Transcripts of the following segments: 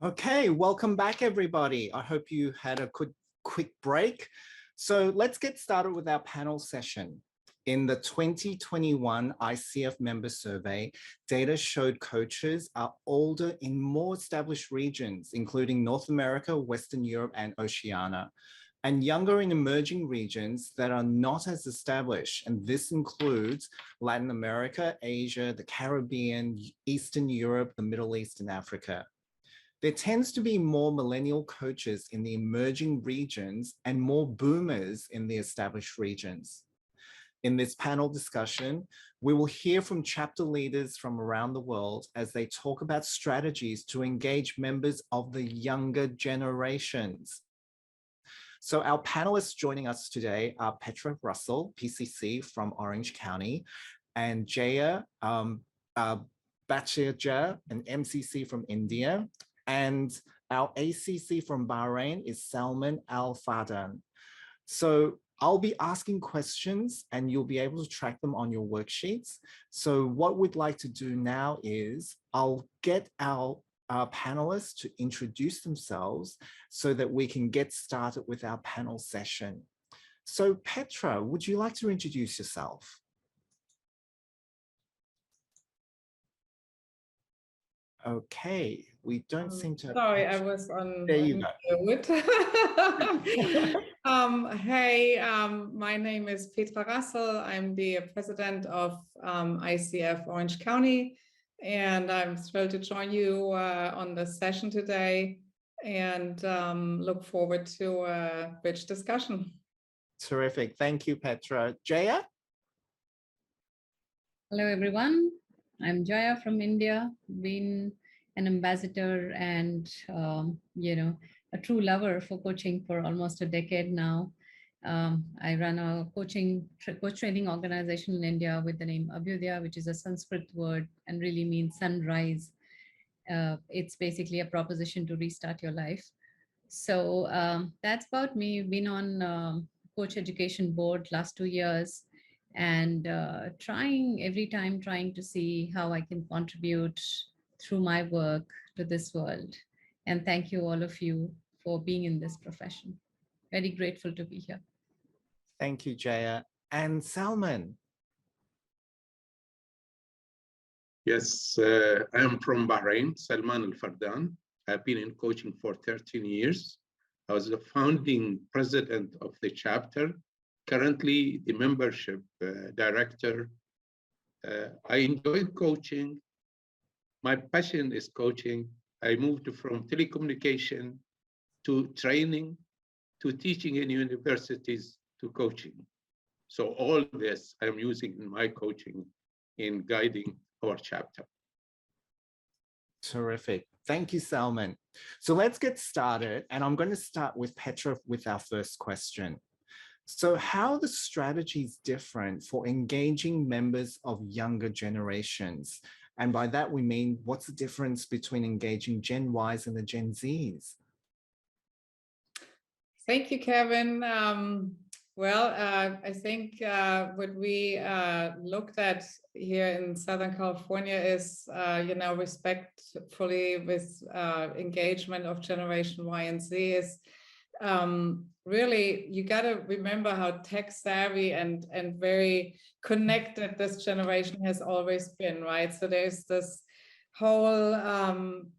Okay, welcome back, everybody. I hope you had a quick break. So let's get started with our panel session. In the 2021 ICF member survey, data showed coaches are older in more established regions, including North America, Western Europe, and Oceania, and younger in emerging regions that are not as established. And this includes Latin America, Asia, the Caribbean, Eastern Europe, the Middle East, and Africa. There tends to be more millennial coaches in the emerging regions and more boomers in the established regions. In this panel discussion, we will hear from chapter leaders from around the world as they talk about strategies to engage members of the younger generations. So our panelists joining us today are Petra Russell, PCC from Orange County, and Jaya Bhateja, an MCC from India, and our ACC from Bahrain is Salman Al-Fardan. So I'll be asking questions and you'll be able to track them on your worksheets. So what we'd like to do now is I'll get our panelists to introduce themselves so that we can get started with our panel session. So Petra, would you like to introduce yourself? Okay, we don't seem to. Sorry, I was on. There you go. Hey, my name is Petra Russell. I'm the president of ICF Orange County, and I'm thrilled to join you on this session today and look forward to a rich discussion. Terrific. Thank you, Petra. Jaya? Hello, everyone. I'm Jaya from India, been an ambassador and, a true lover for coaching for almost a decade now. I run a coach training organization in India with the name Bhateja, which is a Sanskrit word and really means sunrise. It's basically a proposition to restart your life. So that's about me. Been on coach education board last 2 years. And trying to see how I can contribute through my work to this world. And thank you all of you for being in this profession. Very grateful to be here. Thank you, Jaya. And Salman. Yes, I'm from Bahrain, Salman Al-Fardan. I've been in coaching for 13 years. I was the founding president of the chapter. Currently, the membership director. I enjoy coaching. My passion is coaching. I moved from telecommunication to training, to teaching in universities, to coaching. So all this I'm using in my coaching in guiding our chapter. Terrific. Thank you, Salman. So let's get started. And I'm going to start with Petra with our first question. So how are the strategies different for engaging members of younger generations? And by that, we mean, what's the difference between engaging Gen Ys and the Gen Zs? Thank you, Kevin. I think what we looked at here in Southern California is, respectfully with engagement of Generation Y and Z is really, you got to remember how tech savvy and very connected this generation has always been, right? So there's this whole,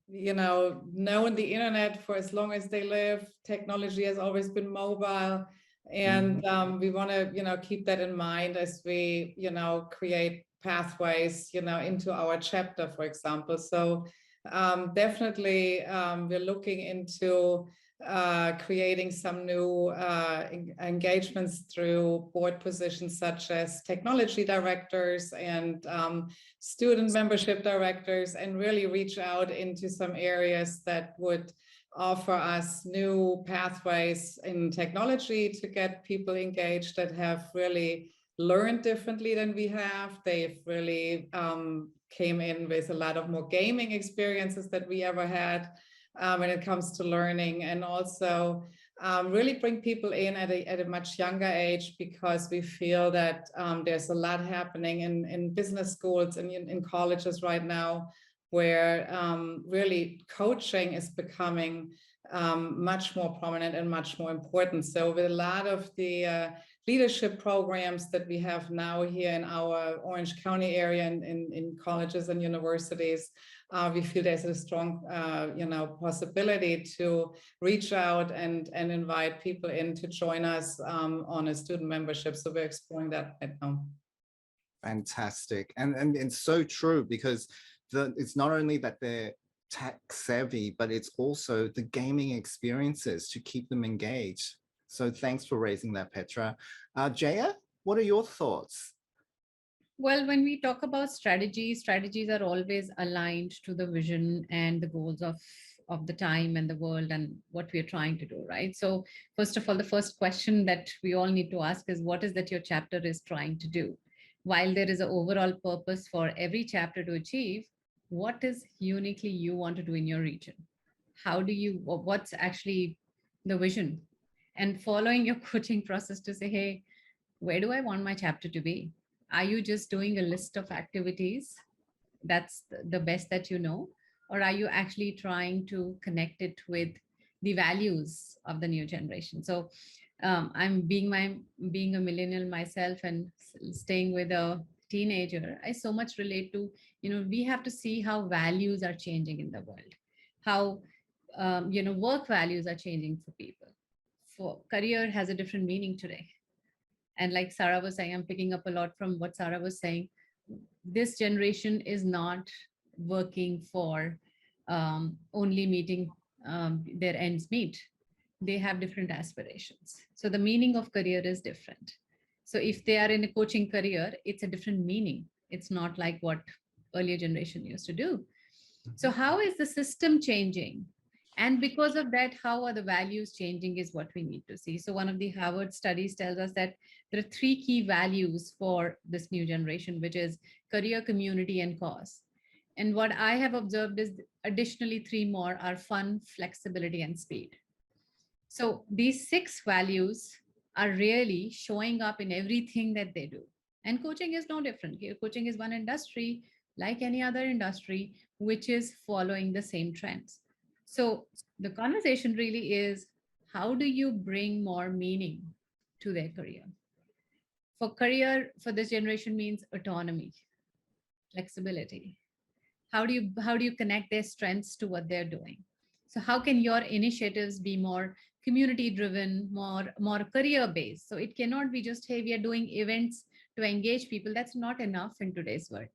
knowing the internet for as long as they live. Technology has always been mobile. And we want to, keep that in mind as we, create pathways, into our chapter, for example. So definitely we're looking into creating some new engagements through board positions such as technology directors and student membership directors, and really reach out into some areas that would offer us new pathways in technology to get people engaged that have really learned differently than we have. They've really came in with a lot of more gaming experiences that we ever had when it comes to learning, and also really bring people in at a much younger age, because we feel that there's a lot happening in business schools and in colleges right now where really coaching is becoming much more prominent and much more important. So with a lot of the leadership programs that we have now here in our Orange County area and in colleges and universities, we feel there's a strong possibility to reach out and invite people in to join us on a student membership. So we're exploring that right now. Fantastic. And it's so true, because it's not only that they're tech savvy, but it's also the gaming experiences to keep them engaged. So thanks for raising that, Petra. Jaya, what are your thoughts? Well, when we talk about strategies are always aligned to the vision and the goals of the time and the world and what we are trying to do, right? So first of all, the first question that we all need to ask is, what is that your chapter is trying to do? While there is an overall purpose for every chapter to achieve, what is uniquely you want to do in your region? How do you, what's actually the vision? And following your coaching process to say, hey, where do I want my chapter to be? Are you just doing a list of activities? That's the best that you know? Or are you actually trying to connect it with the values of the new generation? So I'm being a millennial myself and staying with a teenager, I so much relate to, we have to see how values are changing in the world, how, work values are changing for people. For career has a different meaning today. And like Sarah was saying, I'm picking up a lot from what Sarah was saying. This generation is not working for only meeting their ends meet. They have different aspirations. So the meaning of career is different. So if they are in a coaching career, it's a different meaning. It's not like what earlier generation used to do. So how is the system changing? And because of that, how are the values changing is what we need to see. So one of the Harvard studies tells us that there are 3 key values for this new generation, which is career, community, and cause. And what I have observed is additionally 3 more are fun, flexibility, and speed. So these 6 values are really showing up in everything that they do. And coaching is no different. Coaching is one industry like any other industry, which is following the same trends. So the conversation really is, how do you bring more meaning to their career? For career, for this generation means autonomy, flexibility. How do you connect their strengths to what they're doing? So how can your initiatives be more community driven, more career based? So it cannot be just, hey, we are doing events to engage people. That's not enough in today's world.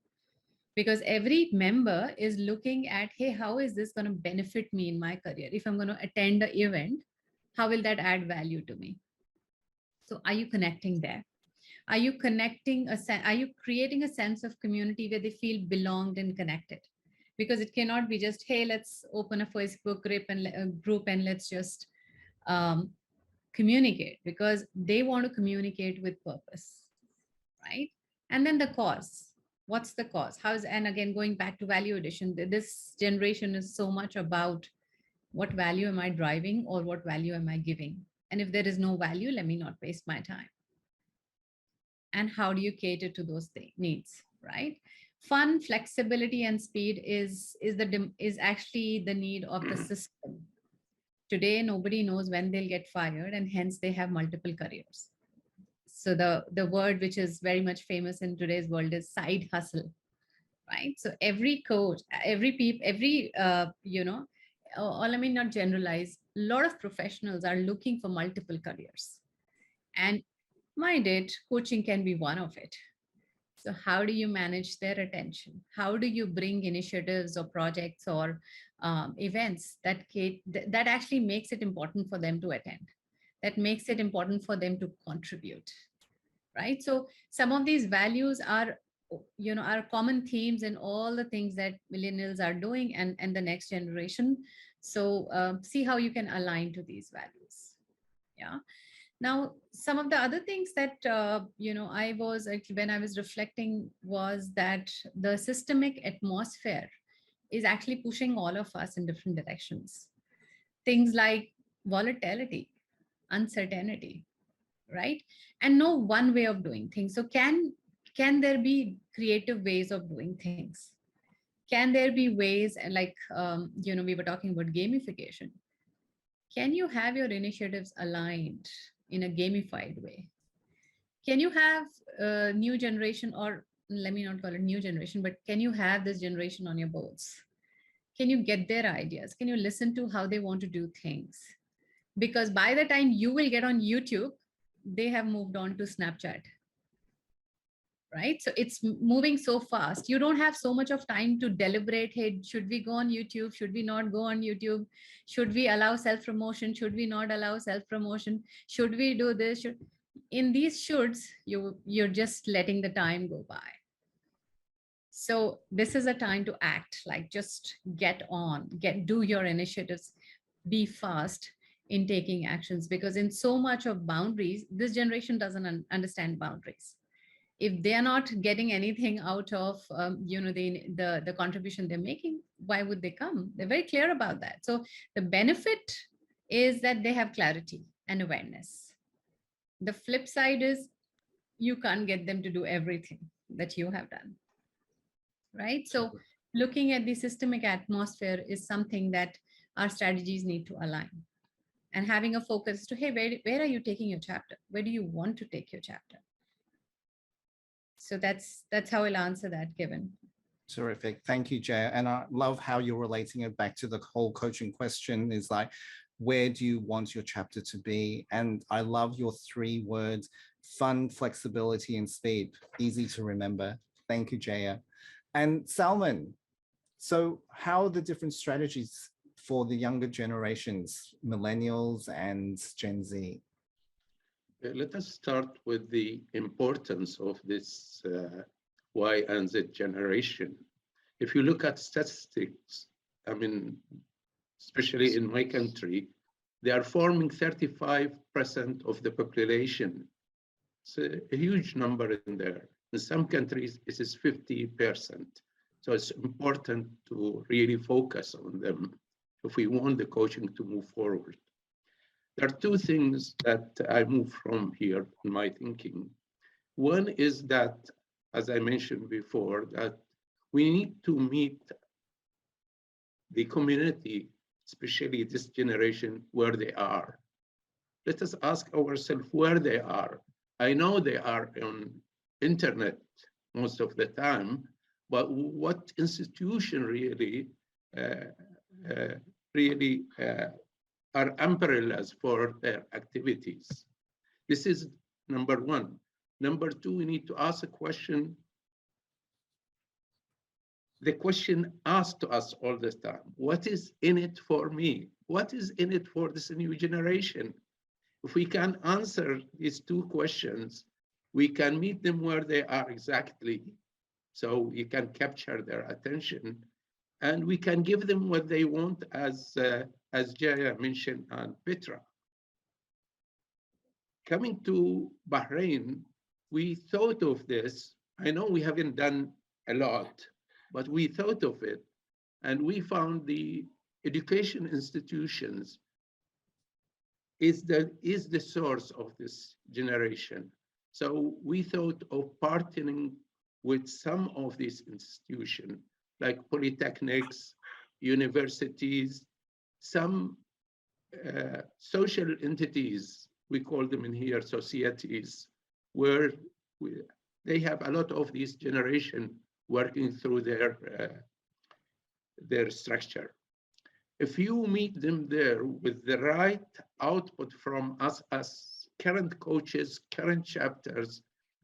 Because every member is looking at, hey, how is this going to benefit me in my career? If I'm going to attend the event, how will that add value to me? So are you connecting there? Are you creating a sense of community where they feel belonged and connected? Because it cannot be just, hey, let's open a Facebook group and let's just communicate, because they want to communicate with purpose, right? And then the cause. What's the cause? And again, going back to value addition, this generation is so much about what value am I driving or what value am I giving? And if there is no value, let me not waste my time. And how do you cater to those needs, right? Fun, flexibility, and speed is actually the need of the system. Today, nobody knows when they'll get fired, and hence they have multiple careers. So the word which is very much famous in today's world is side hustle, right? So every coach, let me not generalize, a lot of professionals are looking for multiple careers. And mind it, coaching can be one of it. So how do you manage their attention? How do you bring initiatives or projects or events that actually makes it important for them to attend, that makes it important for them to contribute, right? So some of these values are common themes in all the things that millennials are doing and the next generation. So see how you can align to these values. Yeah. Now, some of the other things that, I was actually, when I was reflecting, was that the systemic atmosphere is actually pushing all of us in different directions. Things like volatility, uncertainty, right? And no one way of doing things. So can there be creative ways of doing things? Can there be ways, like, we were talking about gamification. Can you have your initiatives aligned in a gamified way? Can you have a new generation, or let me not call it new generation, but can you have this generation on your boards? Can you get their ideas? Can you listen to how they want to do things? Because by the time you will get on YouTube, they have moved on to Snapchat, right? So it's moving so fast. You don't have so much of time to deliberate, hey, should we go on YouTube? Should we not go on YouTube? Should we allow self-promotion? Should we not allow self-promotion? Should we do this? In these shoulds, you're just letting the time go by. So this is a time to act, like just get on, do your initiatives, be fast in taking actions, because in so much of boundaries, this generation doesn't understand boundaries. If they're not getting anything out of the contribution they're making, why would they come? They're very clear about that. So the benefit is that they have clarity and awareness. The flip side is you can't get them to do everything that you have done, right? So looking at the systemic atmosphere is something that our strategies need to align, and having a focus to, hey, where are you taking your chapter? Where do you want to take your chapter? So that's how I'll answer that, Kevin. Terrific. Thank you, Jaya. And I love how you're relating it back to the whole coaching question, is like, where do you want your chapter to be? And I love your 3 words: fun, flexibility, and speed. Easy to remember. Thank you, Jaya. And Salman, so how are the different strategies for the younger generations, millennials and Gen Z? Let us start with the importance of this Y and Z generation. If you look at statistics, I mean, especially in my country, they are forming 35% of the population. It's a huge number in there. In some countries, it is 50%. So it's important to really focus on them if we want the coaching to move forward. There are 2 things that I move from here in my thinking. One is that, as I mentioned before, that we need to meet the community, especially this generation, where they are. Let us ask ourselves where they are. I know they are on internet most of the time, but what institution really are umbrellas for their activities? This is number 1. Number 2, we need to ask a question. The question asked to us all the time: what is in it for me? What is in it for this new generation? If we can answer these 2 questions, we can meet them where they are exactly. So we can capture their attention, and we can give them what they want, as Jaya mentioned, and Petra. Coming to Bahrain, we thought of this. I know we haven't done a lot, but we thought of it, and we found the education institutions is the source of this generation. So we thought of partnering with some of these institutions, like polytechnics, universities, some social entities, we call them in here societies, where they have a lot of this generation working through their structure. If you meet them there with the right output from us as current coaches, current chapters,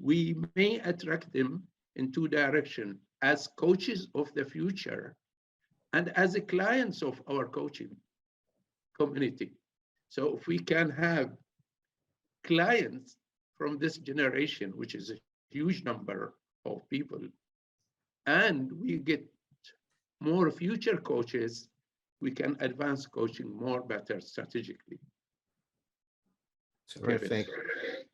we may attract them in 2 directions: as coaches of the future and as a clients of our coaching community. So if we can have clients from this generation, which is a huge number of people, and we get more future coaches, we can advance coaching more better strategically. Terrific.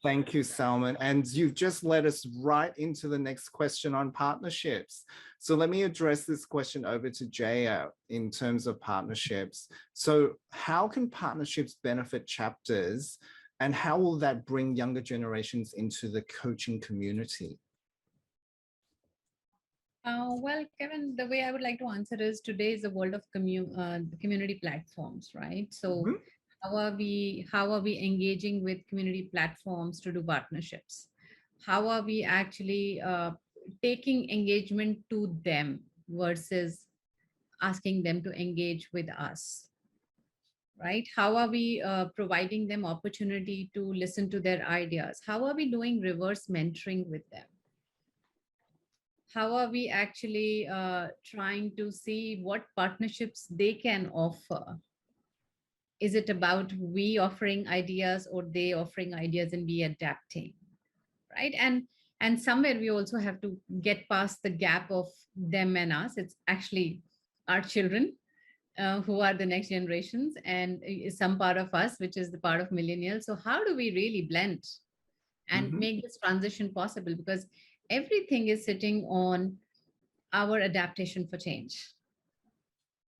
Thank you, Salman. And you've just led us right into the next question on partnerships. So let me address this question over to Jaya in terms of partnerships. So how can partnerships benefit chapters, and how will that bring younger generations into the coaching community? Well, Kevin, the way I would like to answer is today is the world of community platforms, right? So Mhm. how are we engaging with community platforms to do partnerships? How are we actually taking engagement to them versus asking them to engage with us, right? How are we providing them opportunity to listen to their ideas? How are we doing reverse mentoring with them? How are we actually trying to see what partnerships they can offer? Is it about we offering ideas or they offering ideas and we adapting, right? And somewhere we also have to get past the gap of them and us. It's actually our children who are the next generations and is some part of us, which is the part of millennials. So how do we really blend and Mhm. make this transition possible? Because everything is sitting on our adaptation for change,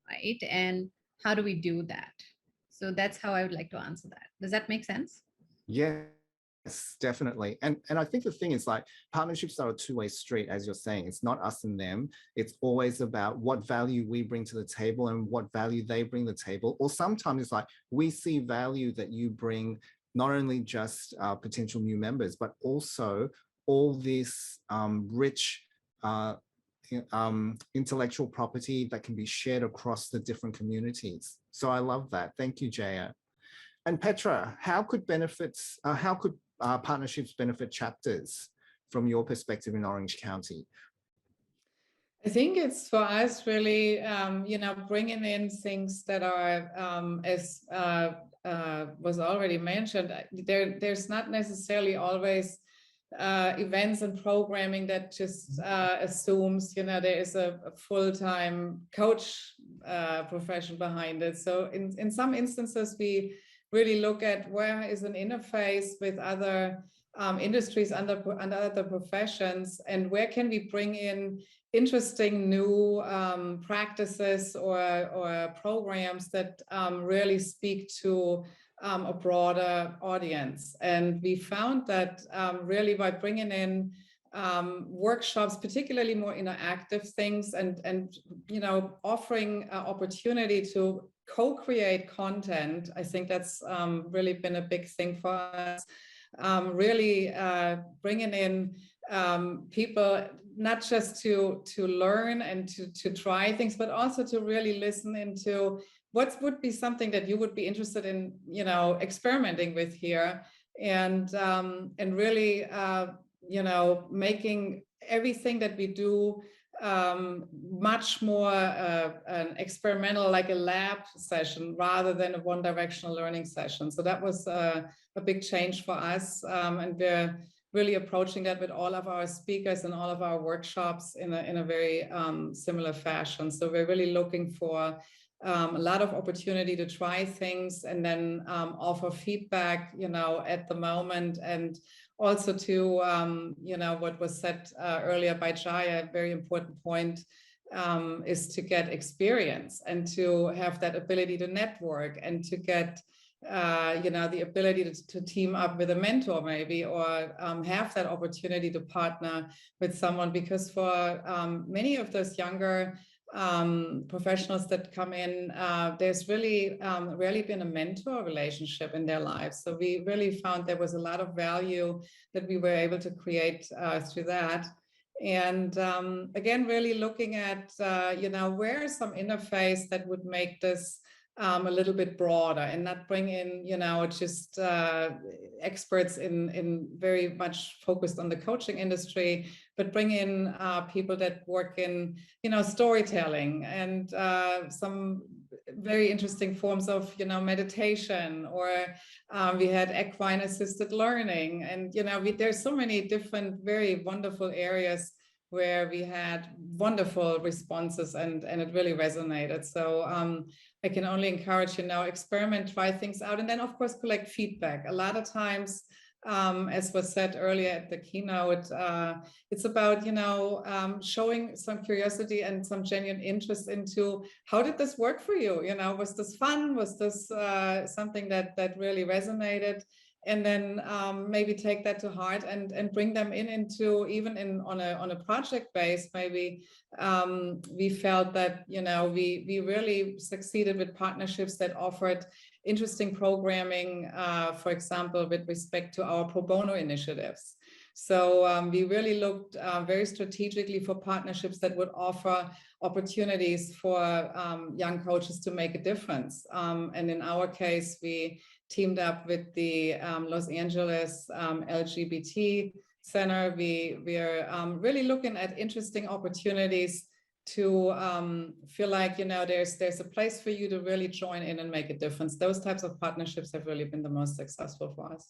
right? And how do we do that? So that's how I would like to answer that. Does that make sense? Yes, definitely. And I think the thing is like partnerships are a two-way street, as you're saying. It's not us and them. It's always about what value we bring to the table and what value they bring to the table. Or sometimes it's like we see value that you bring, not only just potential new members, but also all this rich intellectual property that can be shared across the different communities. So I love that. Thank you, Jaya. And Petra, how could partnerships benefit chapters from your perspective in Orange County? I think it's for us really, bringing in things that are, as was already mentioned, there's not necessarily always events and programming that just assumes, there is a full-time coach profession behind it. So in some instances, we really look at where is an interface with other industries and other professions, and where can we bring in interesting new practices or programs that really speak to a broader audience. And we found that really by bringing in workshops, particularly more interactive things, and offering opportunity to co-create content, I think that's really been a big thing for us. Really bringing in people not just to learn and to try things, but also to really listen into what would be something that you would be interested in, experimenting with here, and really, making everything that we do much more an experimental, like a lab session, rather than a one-directional learning session. So that was a big change for us, and we're really approaching that with all of our speakers and all of our workshops in a very similar fashion. So we're really looking for a lot of opportunity to try things and then offer feedback, at the moment, and also to, what was said earlier by Jaya, a very important point, is to get experience and to have that ability to network and to get the ability to team up with a mentor maybe, or have that opportunity to partner with someone, because for many of those younger professionals that come in, there's really rarely been a mentor relationship in their lives. So we really found there was a lot of value that we were able to create through that. And again, really looking at, where is some interface that would make this a little bit broader, and not bring in, just experts in very much focused on the coaching industry, but bring in people that work in, storytelling and some very interesting forms of, meditation, or we had equine assisted learning, and there's so many different very wonderful areas where we had wonderful responses, and it really resonated. So I can only encourage, experiment, try things out, and then of course collect feedback. A lot of times, as was said earlier at the keynote, it's about, showing some curiosity and some genuine interest into how did this work for you? Was this fun? Was this something that really resonated? and then maybe take that to heart and bring them into even on a project base. Maybe we felt that, you know, we really succeeded with partnerships that offered interesting programming, for example, with respect to our pro bono initiatives. So we really looked very strategically for partnerships that would offer opportunities for young coaches to make a difference. And in our case, we teamed up with the Los Angeles LGBT Center. We are really looking at interesting opportunities to feel like, you know, there's a place for you to really join in and make a difference. Those types of partnerships have really been the most successful for us.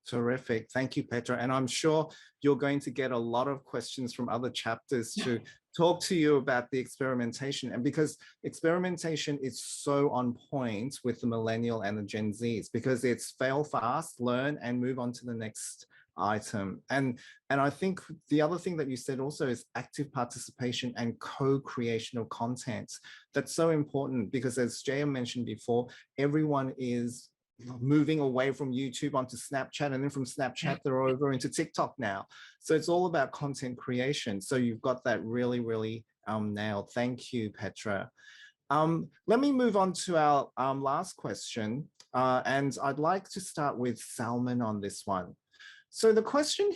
Terrific. Thank you, Petra. And I'm sure you're going to get a lot of questions from other chapters to talk to you about the experimentation. And because experimentation is so on point with the millennial and the Gen Zs, because it's fail fast, learn, and move on to the next item. And I think the other thing that you said also is active participation and co-creation of content. That's so important because, as Jaya mentioned before, everyone is moving away from YouTube onto Snapchat, and then from Snapchat they're over into TikTok now. So it's all about content creation. So you've got that really, really nailed. Thank you, Petra. Let me move on to our last question. And I'd like to start with Salman on this one. So the question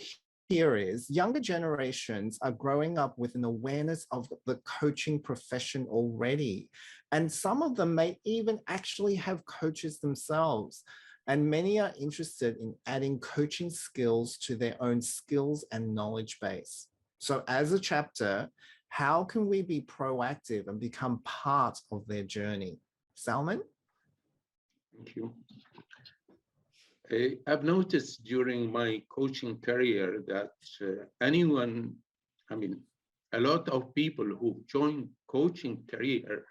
here is, younger generations are growing up with an awareness of the coaching profession already. And some of them may even actually have coaches themselves. And many are interested in adding coaching skills to their own skills and knowledge base. So as a chapter, how can we be proactive and become part of their journey? Salman? Thank you. I've noticed during my coaching career that a lot of people who join coaching career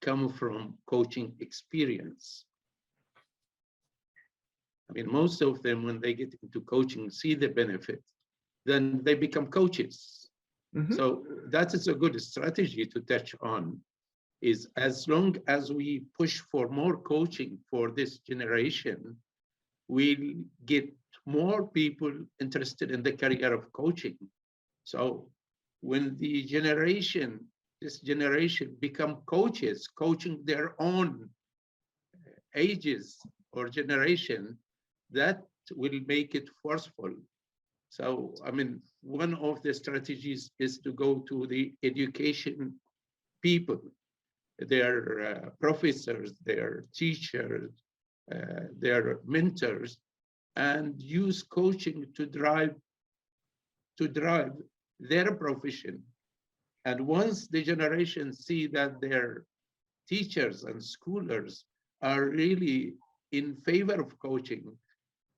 come from coaching experience. I mean, most of them, when they get into coaching, see the benefit, then they become coaches. Mm-hmm. So that is a good strategy to touch on, is as long as we push for more coaching for this generation, we'll get more people interested in the career of coaching. So when this generation become coaches, coaching their own ages or generation, that will make it forceful. So, I mean, one of the strategies is to go to the education people, their professors, their teachers, their mentors, and use coaching to drive their profession. And once the generation see that their teachers and schoolers are really in favor of coaching,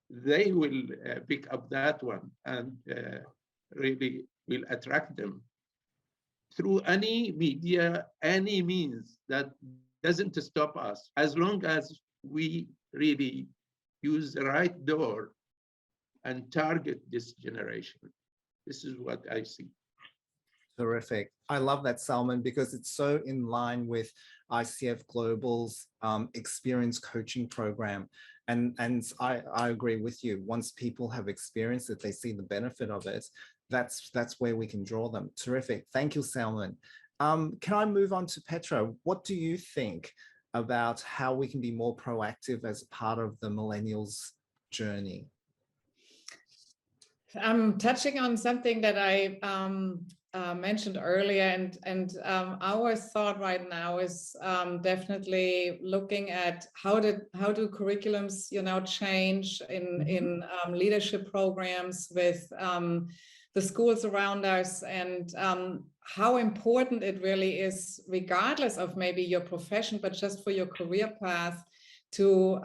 they will pick up that one and really will attract them through any media, any means. That doesn't stop us, as long as we really use the right door and target this generation. This is what I see. Terrific. I love that, Salman, because it's so in line with ICF Global's experience coaching program. And I agree with you. Once people have experienced it, they see the benefit of it. That's where we can draw them. Terrific. Thank you, Salman. Can I move on to Petra? What do you think about how we can be more proactive as part of the millennials' journey? I'm touching on something that I mentioned earlier, and our thought right now is definitely looking at how do curriculums, you know, change in leadership programs with the schools around us, and how important it really is, regardless of maybe your profession, but just for your career path, to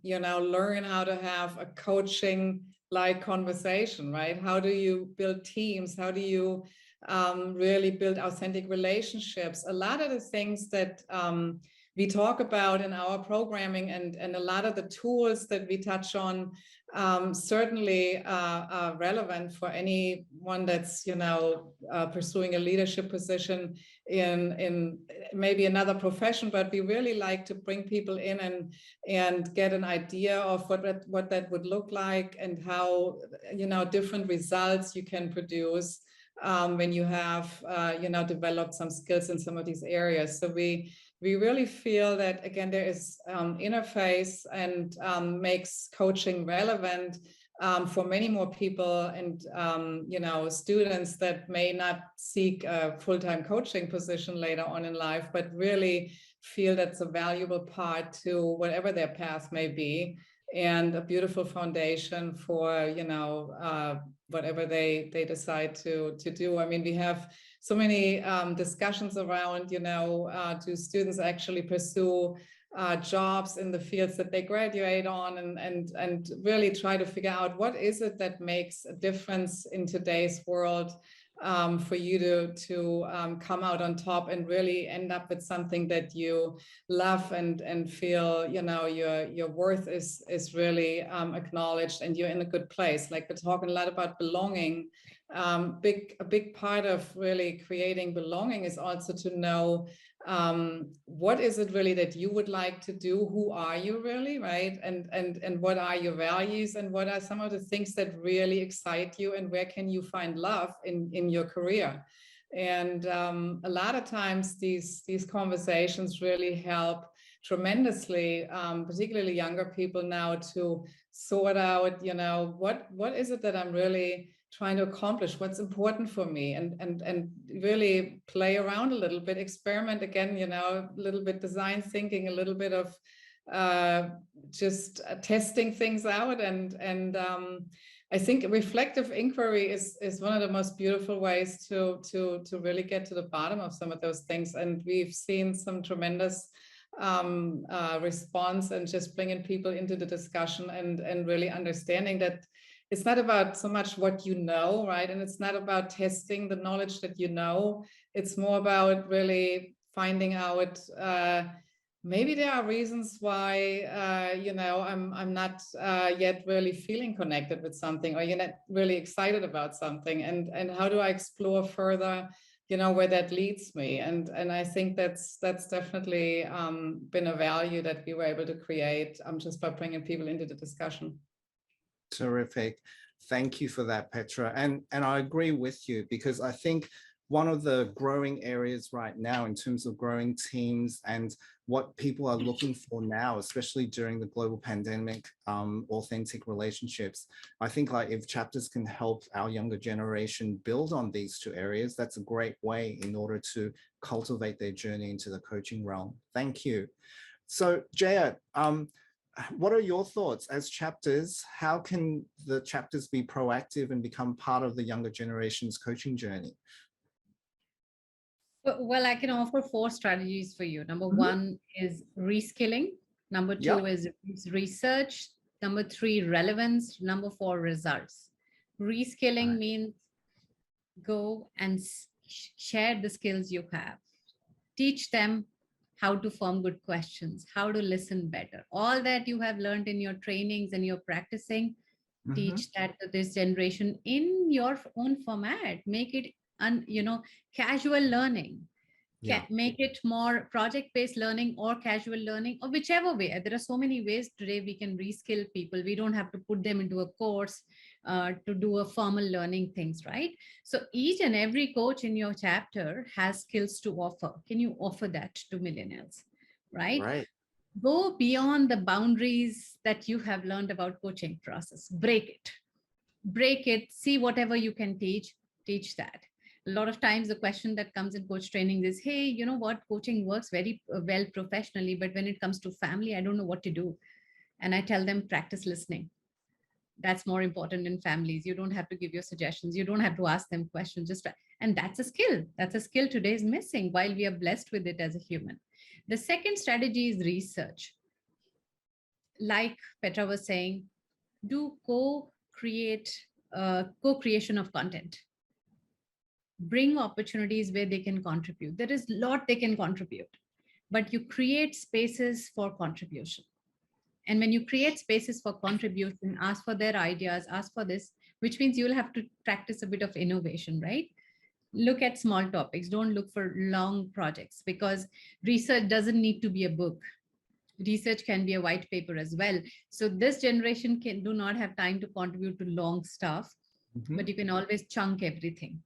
you know, learn how to have a coaching like conversation, right? How do you build teams? How do you really build authentic relationships? A lot of the things that we talk about in our programming, and a lot of the tools that we touch on certainly are relevant for anyone that's, you know, pursuing a leadership position in maybe another profession. But we really like to bring people in and get an idea of what that would look like, and how, you know, different results you can produce when you have, you know, developed some skills in some of these areas. So we really feel that, again, there is interface, and makes coaching relevant for many more people, and you know, students that may not seek a full-time coaching position later on in life, but really feel that's a valuable part to whatever their path may be, and a beautiful foundation for, you know, whatever they decide to do. I mean, we have so many discussions around, you know, do students actually pursue jobs in the fields that they graduate on, and really try to figure out what is it that makes a difference in today's world, for you to come out on top and really end up with something that you love, and feel, you know, your worth is really acknowledged, and you're in a good place. Like, we're talking a lot about belonging. A big part of really creating belonging is also to know what is it really that you would like to do? Who are you really, right? And what are your values, and what are some of the things that really excite you, and where can you find love in your career? And a lot of times these conversations really help tremendously, particularly younger people now, to sort out, you know, what is it that I'm really trying to accomplish, what's important for me, and really play around a little bit, experiment again, you know, a little bit design thinking, a little bit of just testing things out. And I think reflective inquiry is one of the most beautiful ways to really get to the bottom of some of those things. And we've seen some tremendous response, and just bringing people into the discussion, and really understanding that it's not about so much what you know, right? And it's not about testing the knowledge that you know. It's more about really finding out, maybe there are reasons why, you know, I'm not yet really feeling connected with something, or you're not really excited about something, and how do I explore further, you know, where that leads me. And I think that's definitely been a value that we were able to create just by bringing people into the discussion. Terrific. Thank you for that, Petra. And I agree with you, because I think one of the growing areas right now in terms of growing teams and what people are looking for now, especially during the global pandemic, authentic relationships. I think, like, if chapters can help our younger generation build on these two areas, that's a great way in order to cultivate their journey into the coaching realm. Thank you. So Jaya, what are your thoughts as chapters? How can the chapters be proactive and become part of the younger generation's coaching journey? Well, I can offer 4 strategies for you. Number 1 is reskilling. Number 2 is research. Number 3, relevance. Number 4, results. Reskilling means go and share the skills you have. Teach them how to form good questions, how to listen better. All that you have learned in your trainings and your practicing, teach that to this generation in your own format. Make it, you know, casual learning. Make it more project-based learning or casual learning, or whichever way. There are so many ways today we can reskill people. We don't have to put them into a course to do a formal learning things, right? So each and every coach in your chapter has skills to offer. Can you offer that to millennials, right? Right. Go beyond the boundaries that you have learned about coaching process. Break it, see whatever you can teach that. A lot of times the question that comes in coach training is, hey, you know what, coaching works very well professionally, but when it comes to family, I don't know what to do. And I tell them, practice listening. That's more important in families. You don't have to give your suggestions. You don't have to ask them questions. And that's a skill. That's a skill today is missing, while we are blessed with it as a human. The second strategy is research. Like Petra was saying, do co-creation of content. Bring opportunities where they can contribute. There is a lot they can contribute. but you create spaces for contribution. And when you create spaces for contribution, ask for their ideas, ask for this, which means you'll have to practice a bit of innovation, right? Look at small topics. Don't look for long projects, because research doesn't need to be a book. Research can be a white paper as well. So this generation do not have time to contribute to long stuff, but you can always chunk everything.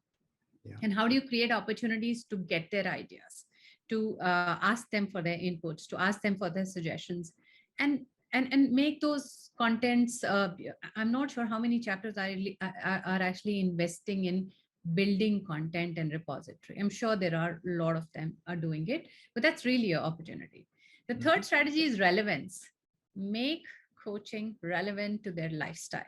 Yeah. And how do you create opportunities to get their ideas, to ask them for their inputs, to ask them for their suggestions, and make those contents. I'm not sure how many chapters are actually investing in building content and repository. I'm sure there are a lot of them are doing it, but that's really an opportunity. The third strategy is relevance. Make coaching relevant to their lifestyle.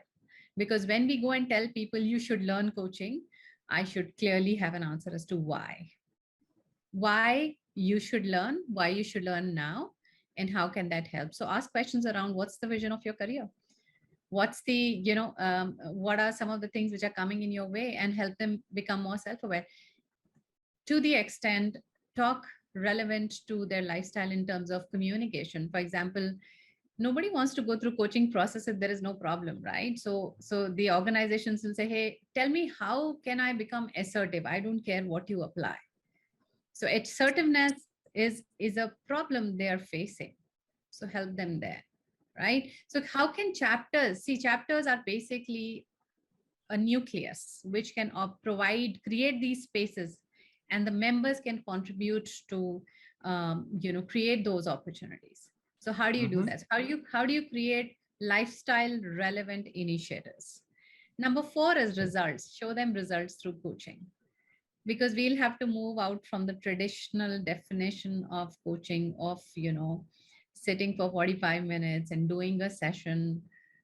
Because when we go and tell people you should learn coaching, I should clearly have an answer as to why. Why you should learn, why you should learn now, and how can that help? So ask questions around what's the vision of your career? What's the, what are some of the things which are coming in your way, and help them become more self-aware. To the extent, talk relevant to their lifestyle in terms of communication. For example, nobody wants to go through coaching process if there is no problem, right? So the organizations will say, hey, tell me, how can I become assertive? I don't care what you apply. So assertiveness is a problem they are facing. So help them there, right? So how can chapters, chapters are basically a nucleus which can create these spaces, and the members can contribute to, create those opportunities. So how do you do that? How do you create lifestyle relevant initiatives? Number 4 is results. Show them results through coaching, because we'll have to move out from the traditional definition of coaching of, sitting for 45 minutes and doing a session.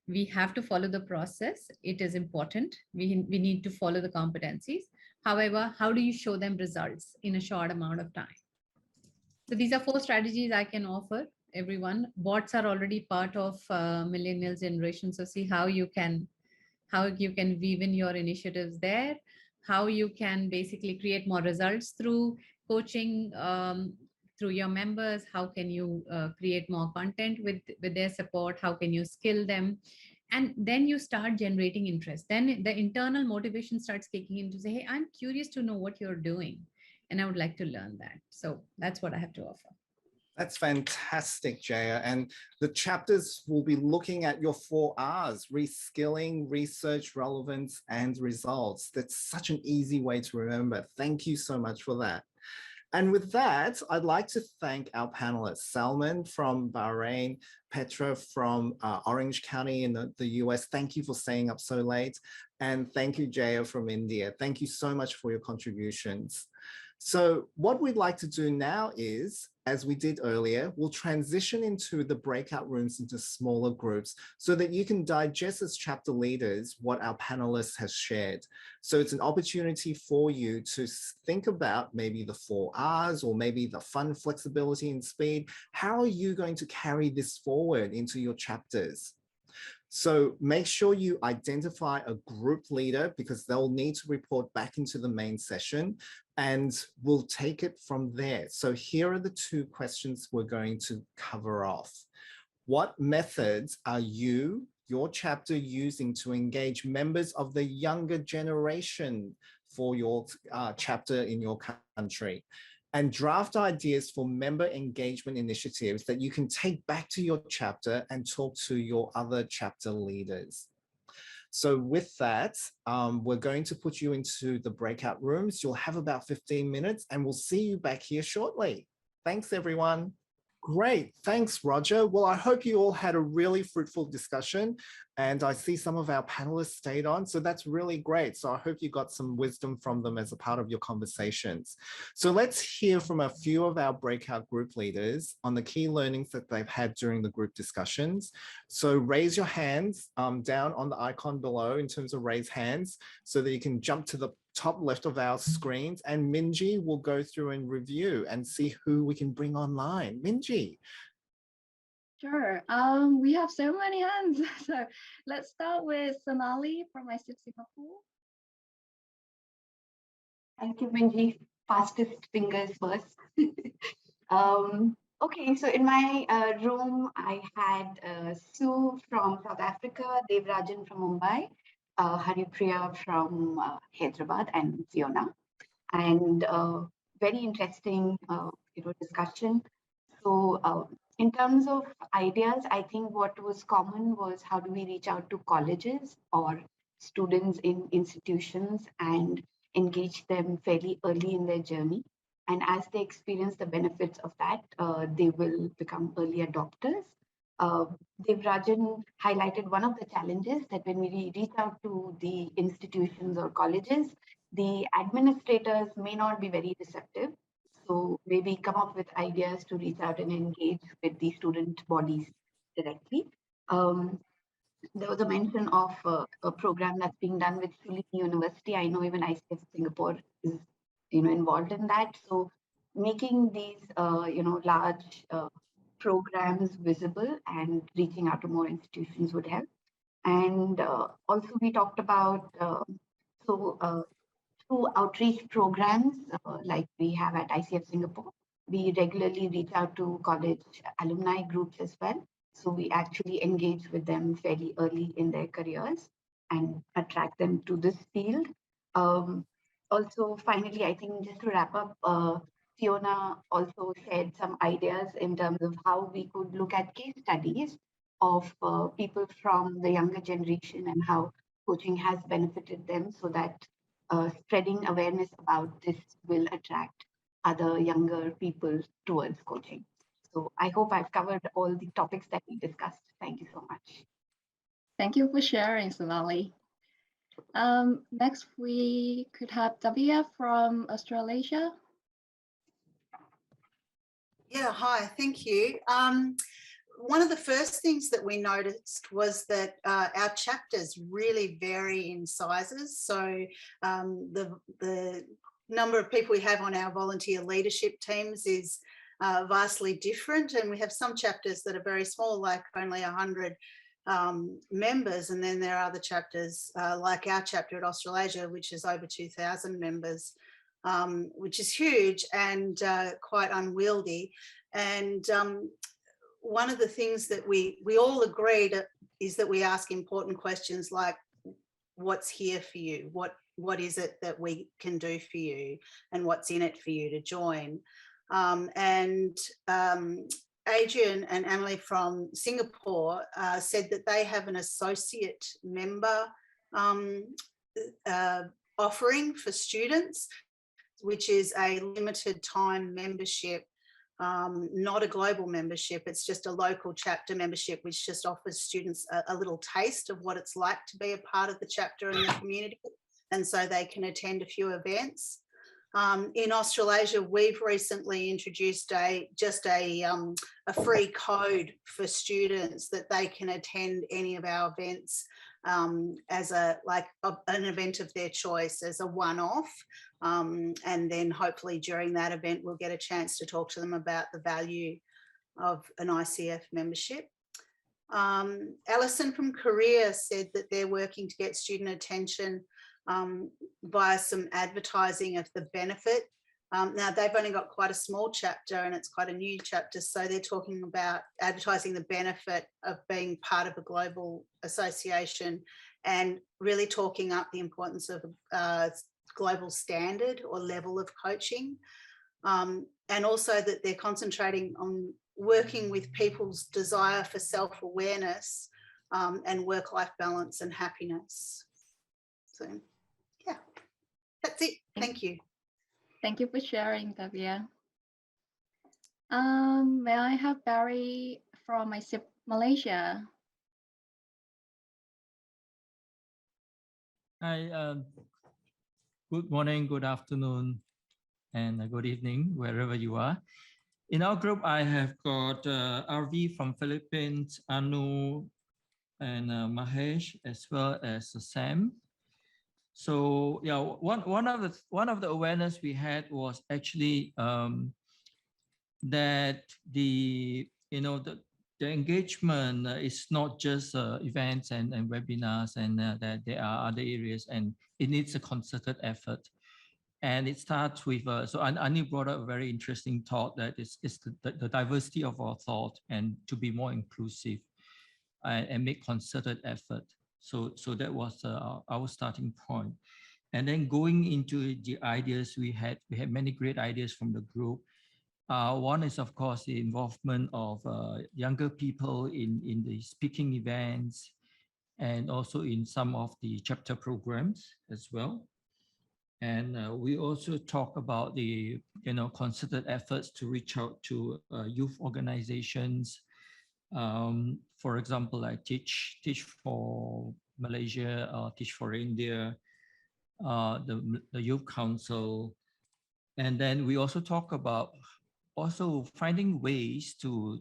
We have to follow the process. It is important. We need to follow the competencies. However, how do you show them results in a short amount of time? So these are 4 strategies I can offer everyone. Bots are already part of millennial generation. So see how you can weave in your initiatives there, how you can basically create more results through coaching, through your members. How can you create more content with their support? How can you skill them? And then you start generating interest. Then the internal motivation starts kicking in to say, hey, I'm curious to know what you're doing, and I would like to learn that. So that's what I have to offer. That's fantastic, Jaya. And the chapters will be looking at your 4 R's: reskilling, research, relevance, and results. That's such an easy way to remember. Thank you so much for that. And with that, I'd like to thank our panelists, Salman from Bahrain, Petra from Orange County in the US. Thank you for staying up so late. And thank you, Jaya from India. Thank you so much for your contributions. So what we'd like to do now is, as we did earlier, we'll transition into the breakout rooms into smaller groups so that you can digest as chapter leaders what our panelists has shared. So it's an opportunity for you to think about maybe the 4 R's, or maybe the fun, flexibility, and speed. How are you going to carry this forward into your chapters? So make sure you identify a group leader, because they'll need to report back into the main session, and we'll take it from there. So here are the 2 questions we're going to cover off. What methods are your chapter, using to engage members of the younger generation for your chapter in your country? And draft ideas for member engagement initiatives that you can take back to your chapter and talk to your other chapter leaders. So with that, we're going to put you into the breakout rooms. You'll have about 15 minutes, and we'll see you back here shortly. Thanks, everyone. Great. Thanks, Roger. Well, I hope you all had a really fruitful discussion, and I see some of our panelists stayed on, so that's really great. So I hope you got some wisdom from them as a part of your conversations. So let's hear from a few of our breakout group leaders on the key learnings that they've had during the group discussions. So raise your hands down on the icon below in terms of raise hands, so that you can jump to the top left of our screens, and Minji will go through and review and see who we can bring online. Minji. Sure. We have so many hands. So let's start with Sonali from ICF Singapore. Thank you, Minji. Fastest fingers first. Okay, so in my room, I had Sue from South Africa, Devrajan from Mumbai, Haripriya from Hyderabad, and Fiona. And very interesting, discussion. So in terms of ideas, I think what was common was how do we reach out to colleges or students in institutions and engage them fairly early in their journey. And as they experience the benefits of that, they will become early adopters. Uh, Devrajan highlighted one of the challenges that when we reach out to the institutions or colleges, the administrators may not be very receptive. So maybe come up with ideas to reach out and engage with the student bodies directly. There was a mention of a program that's being done with Tulane University. I know even ICF Singapore is, involved in that. So making these, large programs visible and reaching out to more institutions would help. And also we talked about through outreach programs like we have at ICF Singapore, we regularly reach out to college alumni groups as well. So we actually engage with them fairly early in their careers and attract them to this field. Also, finally, I think just to wrap up, Fiona also shared some ideas in terms of how we could look at case studies of people from the younger generation and how coaching has benefited them so that spreading awareness about this will attract other younger people towards coaching. So I hope I've covered all the topics that we discussed. Thank you so much. Thank you for sharing, Sonali. Next, we could have Davia from Australasia. Yeah, hi, thank you. One of the first things that we noticed was that our chapters really vary in sizes. So the number of people we have on our volunteer leadership teams is vastly different. And we have some chapters that are very small, like only 100 members. And then there are other chapters like our chapter at Australasia, which is over 2,000 members, which is huge and quite unwieldy. And one of the things that we all agreed is that we ask important questions like, what's here for you? What is it that we can do for you? And what's in it for you to join? Adrian and Emily from Singapore said that they have an associate member offering for students, which is a limited time membership. Not a global membership, it's just a local chapter membership, which just offers students a little taste of what it's like to be a part of the chapter and the community. And so they can attend a few events. In Australasia, we've recently introduced just a free code for students that they can attend any of our events as an event of their choice, as a one-off. And then hopefully during that event, we'll get a chance to talk to them about the value of an ICF membership. Alison from Korea said that they're working to get student attention via some advertising of the benefit. Now they've only got quite a small chapter and it's quite a new chapter. So they're talking about advertising the benefit of being part of a global association and really talking up the importance of global standard or level of coaching. And also that they're concentrating on working with people's desire for self-awareness and work-life balance and happiness. So yeah, that's it. Thank you. Thank you for sharing, Davia. May I have Barry from ICF Malaysia? Hi, good morning, good afternoon, and good evening, wherever you are. In our group, I have got RV from Philippines, Anu, and Mahesh, as well as Sam. So yeah, one of the awareness we had was actually that the engagement is not just events and webinars, and that there are other areas, and it needs a concerted effort. And it starts with, so Ani brought up a very interesting thought that is the diversity of our thought and to be more inclusive and make concerted effort. So that was our starting point. And then going into the ideas, we had many great ideas from the group. One is, of course, the involvement of younger people in the speaking events and also in some of the chapter programs as well. And we also talk about the concerted efforts to reach out to youth organizations. For example, I teach for Malaysia, teach for India, the Youth Council. And then we also talk about also finding ways to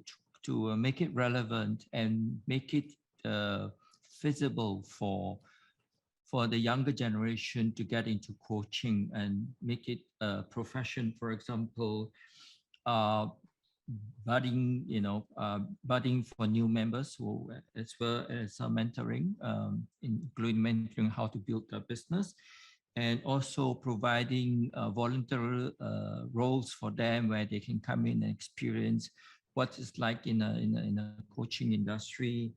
make it relevant and make it feasible for the younger generation to get into coaching and make it a profession. For example, budding for new members, as well as mentoring, including mentoring how to build a business, and also providing voluntary roles for them where they can come in and experience what it's like in a coaching industry.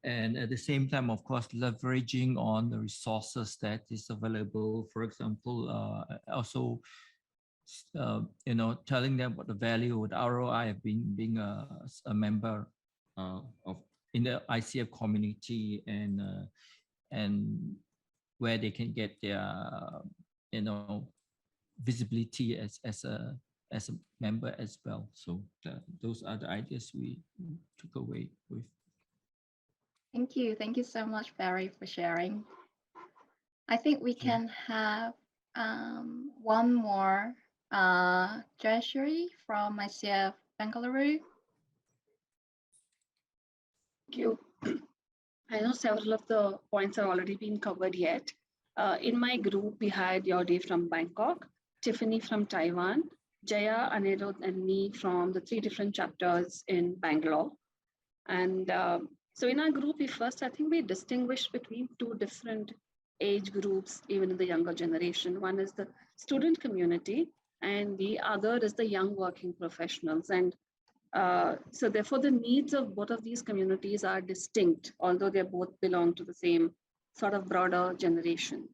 And at the same time, of course, leveraging on the resources that is available. For example, also, telling them what the value, the ROI of being a member in the ICF community, and where they can get their, visibility as a member as well. So those are the ideas we took away with. Thank you. Thank you so much, Barry, for sharing. I think we can have one more, Jayashree from ICF Bengaluru. Thank you. I know several of the points have already been covered yet. In my group, we had Yodi from Bangkok, Tiffany from Taiwan, Jaya, Anirudh, and me from the 3 different chapters in Bangalore. And so in our group, I think we distinguished between 2 different age groups, even in the younger generation. One is the student community, and the other is the young working professionals. And so therefore, the needs of both of these communities are distinct, although they both belong to the same sort of broader generation.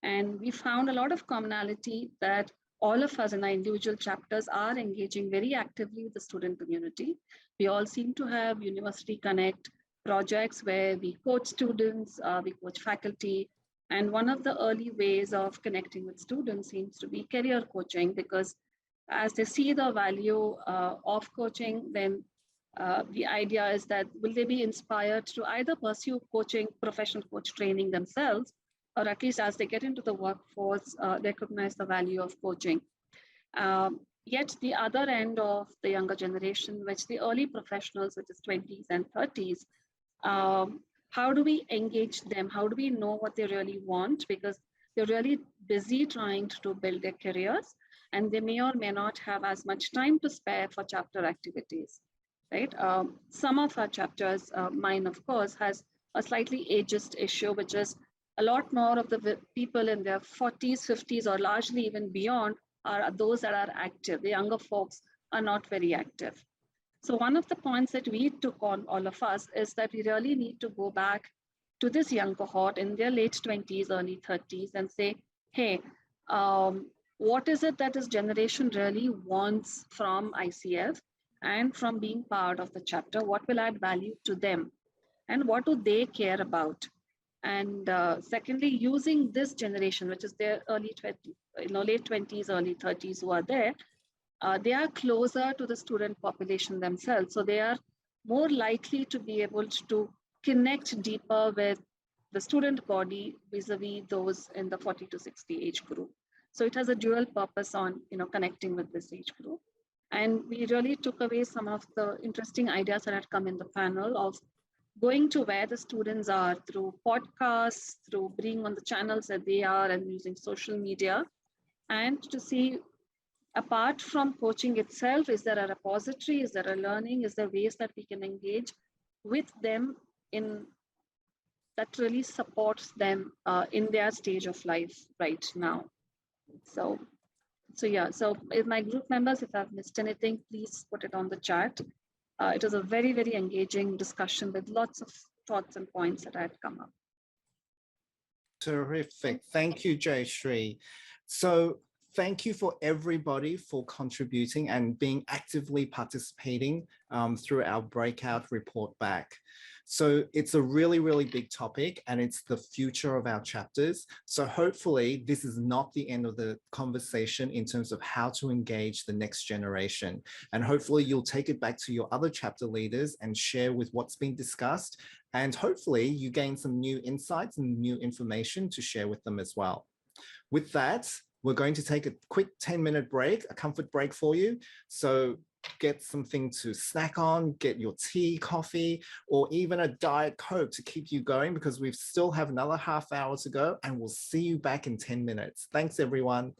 And we found a lot of commonality that all of us in our individual chapters are engaging very actively with the student community. We all seem to have University Connect projects where we coach students, we coach faculty. And one of the early ways of connecting with students seems to be career coaching, because as they see the value of coaching, then the idea is that will they be inspired to either pursue coaching, professional coach training themselves, or at least as they get into the workforce, recognize the value of coaching. Yet the other end of the younger generation, which the early professionals, which is 20s and 30s, how do we engage them? How do we know what they really want? Because they're really busy trying to build their careers, and they may or may not have as much time to spare for chapter activities, right? Some of our chapters, mine of course, has a slightly ageist issue, which is a lot more of the people in their 40s, 50s, or largely even beyond are those that are active. The younger folks are not very active. So one of the points that we took on, all of us, is that we really need to go back to this young cohort in their late 20s, early 30s and say, hey, what is it that this generation really wants from ICF and from being part of the chapter? What will add value to them? And what do they care about? And secondly, using this generation, which is their early 20s, late 20s, early 30s who are there, they are closer to the student population themselves. So they are more likely to be able to connect deeper with the student body vis-a-vis those in the 40 to 60 age group. So it has a dual purpose on connecting with this age group. And we really took away some of the interesting ideas that had come in the panel of going to where the students are through podcasts, through being on the channels that they are and using social media, and to see, apart from coaching itself, is there a repository, is there a learning, is there ways that we can engage with them in that really supports them in their stage of life right now. So yeah, so if my group members, if I've missed anything, please put it on the chat. It was a very, very engaging discussion with lots of thoughts and points that had come up. Terrific. Thank you, Jayashree. So thank you for everybody for contributing and being actively participating through our breakout report back. So it's a really, really big topic and it's the future of our chapters. So hopefully this is not the end of the conversation in terms of how to engage the next generation. And hopefully you'll take it back to your other chapter leaders and share with what's been discussed. And hopefully you gain some new insights and new information to share with them as well. With that, we're going to take a quick 10-minute break, a comfort break for you. So get something to snack on, get your tea, coffee, or even a Diet Coke to keep you going because we still have another half hour to go and we'll see you back in 10 minutes. Thanks, everyone.